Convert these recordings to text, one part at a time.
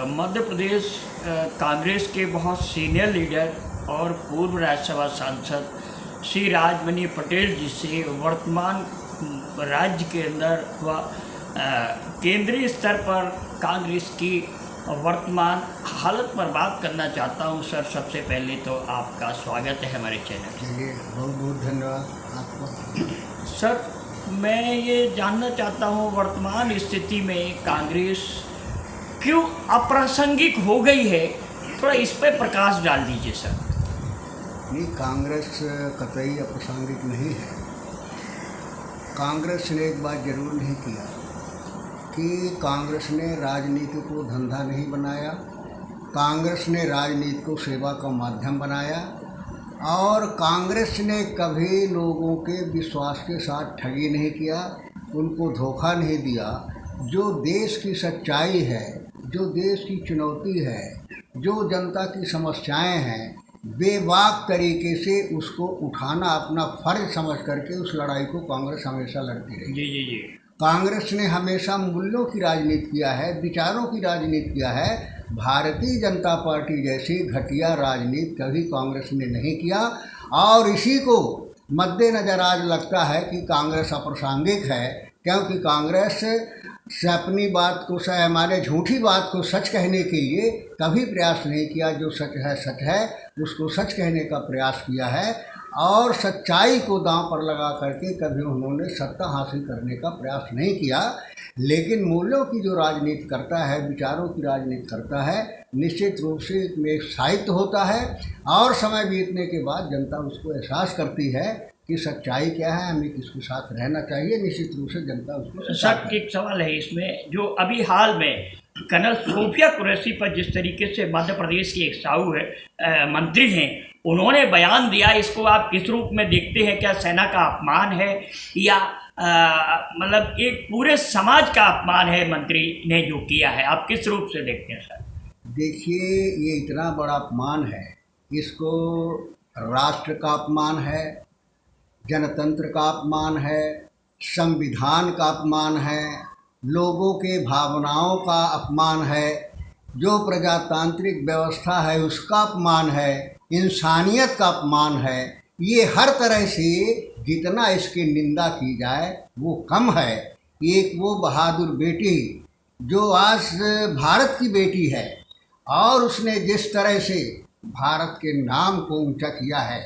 मध्य प्रदेश कांग्रेस के बहुत senior leader और पूर्व राज्यसभा सांसद श्री राजमणि पटेल जी से वर्तमान राज्य के अंदर व केंद्रीय स्तर पर कांग्रेस की वर्तमान हालत पर बात करना चाहता हूं। सर, सबसे पहले तो आपका स्वागत है हमारे चैनल। चलिए, बहुत बहुत धन्यवाद आपको। सर, मैं ये जानना चाहता हूं वर्तमान स्थिति में कांग्रेस क्यों अप्रासंगिक हो गई है, थोड़ा इस पर प्रकाश डाल दीजिए सर। नहीं, कांग्रेस कतई अप्रासंगिक नहीं है। कांग्रेस ने एक बात जरूर नहीं किया कि कांग्रेस ने राजनीति को धंधा नहीं बनाया, कांग्रेस ने राजनीति को सेवा का माध्यम बनाया और कांग्रेस ने कभी लोगों के विश्वास के साथ ठगी नहीं किया, उनको धोखा नहीं दिया। जो देश की सच्चाई है, जो देश की चुनौती है, जो जनता की समस्याएं हैं, बेबाक तरीके से उसको उठाना अपना फर्ज समझ करके उस लड़ाई को कांग्रेस हमेशा लड़ती रही। जी जी जी। कांग्रेस ने हमेशा मूल्यों की राजनीति किया है, विचारों की राजनीति किया है। भारतीय जनता पार्टी जैसी घटिया राजनीति कभी कांग्रेस ने नहीं किया और इसी को मद्देनज़र आज लगता है कि कांग्रेस अप्रासंगिक है, क्योंकि कांग्रेस से अपनी बात को हमारे झूठी बात को सच कहने के लिए कभी प्रयास नहीं किया। जो सच है उसको सच कहने का प्रयास किया है और सच्चाई को दांव पर लगा करके कभी उन्होंने सत्ता हासिल करने का प्रयास नहीं किया। लेकिन मूल्यों की जो राजनीति करता है, विचारों की राजनीति करता है, निश्चित रूप से एक साहित्य होता है और समय बीतने के बाद जनता उसको एहसास करती है कि सच्चाई क्या है, हमें किसके साथ रहना चाहिए। निश्चित रूप से जनता उसको। सर, एक सवाल है इसमें, जो अभी हाल में कर्नल सोफिया कुरैशी पर जिस तरीके से मध्य प्रदेश की एक साहू है मंत्री हैं, उन्होंने बयान दिया, इसको आप किस रूप में देखते हैं? क्या सेना का अपमान है या मतलब एक पूरे समाज का अपमान है मंत्री ने जो किया है? आप किस रूप से देखते हैं सर? देखिए, ये इतना बड़ा अपमान है, इसको राष्ट्र का अपमान है, जनतंत्र का अपमान है, संविधान का अपमान है, लोगों के भावनाओं का अपमान है, जो प्रजातांत्रिक व्यवस्था है उसका अपमान है, इंसानियत का अपमान है। ये हर तरह से जितना इसकी निंदा की जाए वो कम है। एक वो बहादुर बेटी जो आज भारत की बेटी है और उसने जिस तरह से भारत के नाम को ऊंचा किया है,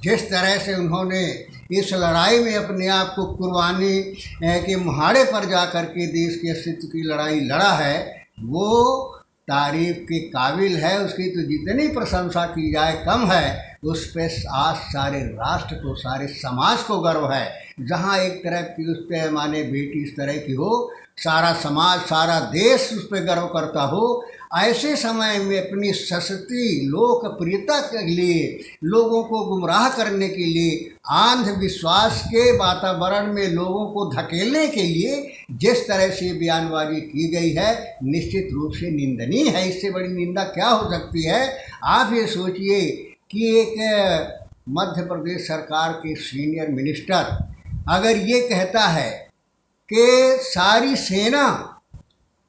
जिस तरह से उन्होंने इस लड़ाई में अपने आप को कुर्बानी के मुहाड़े पर जा कर के देश के अस्तित्व की लड़ाई लड़ा है, वो तारीफ के काबिल है। उसकी तो जितनी प्रशंसा की जाए कम है। उस पर आज सारे राष्ट्र को, सारे समाज को गर्व है। जहाँ एक तरफ की उस पर माने बेटी इस तरह की हो, सारा समाज, सारा देश उस पर गर्व करता हो। ऐसे समय में अपनी सस्ती लोकप्रियता के लिए, लोगों को गुमराह करने के लिए, अंधविश्वास के वातावरण में लोगों को धकेलने के लिए जिस तरह से बयानबाजी की गई है, निश्चित रूप से निंदनीय है। इससे बड़ी निंदा क्या हो सकती है? आप ये सोचिए कि एक मध्य प्रदेश सरकार के सीनियर मिनिस्टर अगर ये कहता है कि सारी सेना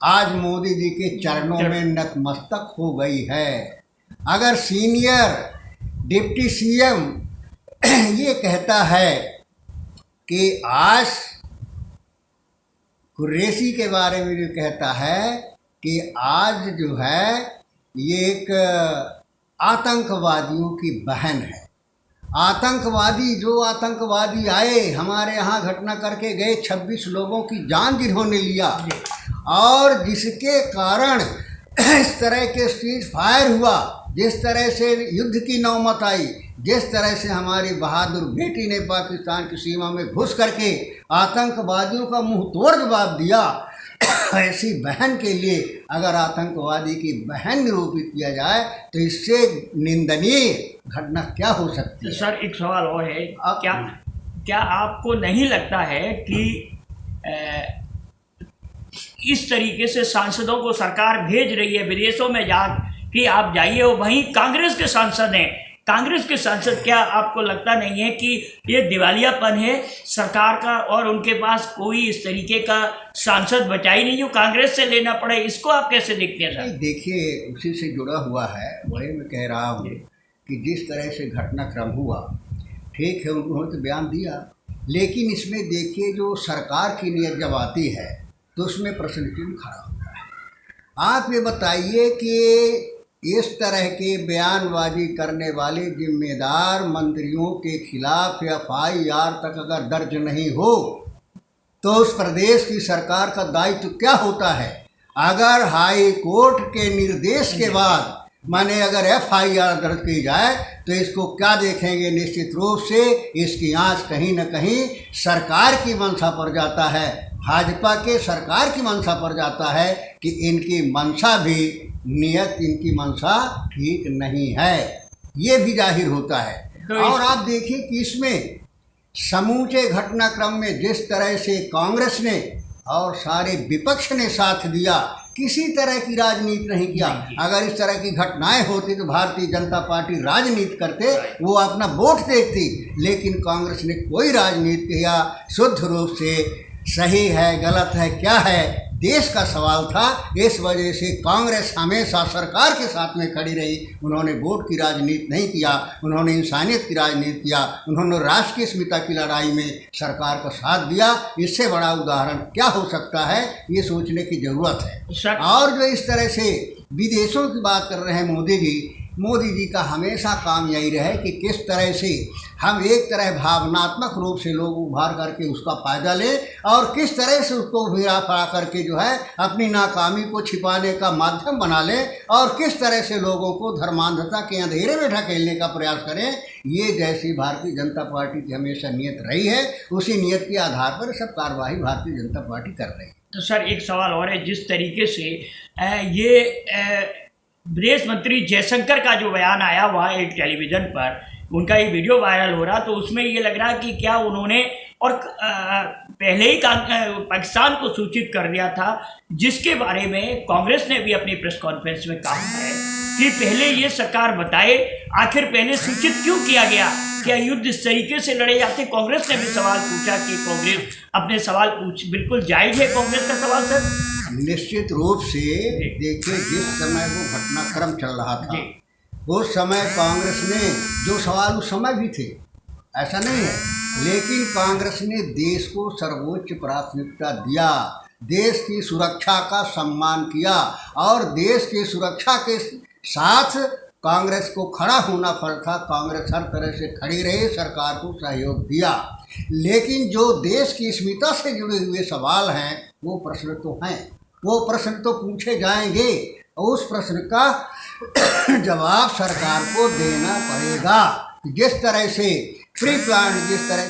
आज मोदी जी के चरणों में नतमस्तक हो गई है, अगर सीनियर डिप्टी सीएम ये कहता है कि आज कुरैशी के बारे में जो कहता है कि आज जो है ये एक आतंकवादियों की बहन है। आतंकवादी, जो आतंकवादी आए हमारे यहाँ घटना करके गए, 26 लोगों की जान जिन्होंने लिया और जिसके कारण इस तरह के सीज फायर हुआ, जिस तरह से युद्ध की नौबत आई, जिस तरह से हमारी बहादुर बेटी ने पाकिस्तान की सीमा में घुस करके आतंकवादियों का मुंह तोड़ जवाब दिया, ऐसी बहन के लिए अगर आतंकवादी की बहन निरूपित किया जाए तो इससे निंदनीय घटना क्या हो सकती है? सर, एक सवाल और है, क्या आपको नहीं लगता है कि इस तरीके से सांसदों को सरकार भेज रही है विदेशों में जा कि आप जाइए, और वहीं कांग्रेस के सांसद हैं कांग्रेस के सांसद, क्या आपको लगता नहीं है कि ये दिवालियापन है सरकार का और उनके पास कोई इस तरीके का सांसद बचा ही नहीं जो कांग्रेस से लेना पड़े? इसको आप कैसे देखते हैं सर? देखिए, उसी से जुड़ा हुआ है, वही मैं कह रहा हूँ कि जिस तरह से घटनाक्रम हुआ, ठीक है, उन्होंने तो बयान दिया, लेकिन इसमें देखिए जो सरकार की नीयत जब आती है तो उसमें प्रश्न चिन्ह खड़ा होता है। आप ये बताइए कि इस तरह के बयानबाजी करने वाले जिम्मेदार मंत्रियों के खिलाफ FIR तक अगर दर्ज नहीं हो तो उस प्रदेश की सरकार का दायित्व क्या होता है? अगर हाई कोर्ट के निर्देश के बाद माने अगर FIR दर्ज की जाए तो इसको क्या देखेंगे? निश्चित रूप से इसकी आंच कहीं न कहीं सरकार की मंशा पर जाता है, भाजपा के सरकार की मंशा पर जाता है कि इनकी मंशा भी, नियत इनकी मंशा ठीक नहीं है, ये भी जाहिर होता है। और आप देखिए कि इसमें समूचे घटनाक्रम में जिस तरह से कांग्रेस ने और सारे विपक्ष ने साथ दिया, किसी तरह की राजनीति नहीं किया। अगर इस तरह की घटनाएं होती तो भारतीय जनता पार्टी राजनीति करते, वो अपना वोट देखती, लेकिन कांग्रेस ने कोई राजनीति किया, शुद्ध रूप से सही है गलत है क्या है देश का सवाल था। इस वजह से कांग्रेस हमेशा सरकार के साथ में खड़ी रही। उन्होंने वोट की राजनीति नहीं किया, उन्होंने इंसानियत की राजनीति किया, उन्होंने राष्ट्र की अस्मिता की लड़ाई में सरकार का साथ दिया। इससे बड़ा उदाहरण क्या हो सकता है, ये सोचने की ज़रूरत है। और जो इस तरह से विदेशों की बात कर रहे हैं मोदी जी का हमेशा काम यही रहे कि किस तरह से हम एक तरह भावनात्मक रूप से लोग उभार करके उसका फ़ायदा लें और किस तरह से उसको भिड़ा फड़ा करके जो है अपनी नाकामी को छिपाने का माध्यम बना लें और किस तरह से लोगों को धर्मांधता के अंधेरे में ढकेलने का प्रयास करें। ये जैसी भारतीय जनता पार्टी की हमेशा नियत रही है, उसी नियत के आधार पर सब कार्रवाई भारतीय जनता पार्टी कर रही है। तो सर एक सवाल और है, जिस तरीके से ये विदेश मंत्री जयशंकर का जो बयान आया वहाँ एक टेलीविज़न पर उनका ये वीडियो वायरल हो रहा, तो उसमें ये लग रहा कि क्या उन्होंने और पहले ही पाकिस्तान को सूचित कर दिया था, जिसके बारे में कांग्रेस ने भी अपनी प्रेस कॉन्फ्रेंस में कहा है कि पहले ये सरकार बताए आखिर पहले सूचित क्यों किया गया, क्या युद्ध इस तरीके से लड़े जाते? कांग्रेस ने भी सवाल पूछा कि कांग्रेस अपने सवाल बिल्कुल जायज़ है कांग्रेस का सवाल सर। निश्चित रूप से देखिए, जिस समय वो घटनाक्रम चल रहा था उस समय कांग्रेस ने जो सवाल उस समय भी थे, ऐसा नहीं है, लेकिन कांग्रेस ने देश को सर्वोच्च प्राथमिकता दिया, देश की सुरक्षा का सम्मान किया और देश की सुरक्षा के साथ कांग्रेस को खड़ा होना पड़ता। कांग्रेस हर तरह से खड़ी रही, सरकार को सहयोग दिया, लेकिन जो देश की अस्मिता से जुड़े हुए सवाल हैं वो प्रश्न तो हैं, वो प्रश्न तो पूछे जाएंगे और उस प्रश्न का जवाब सरकार को देना पड़ेगा। जिस तरह से प्री प्लान, जिस तरह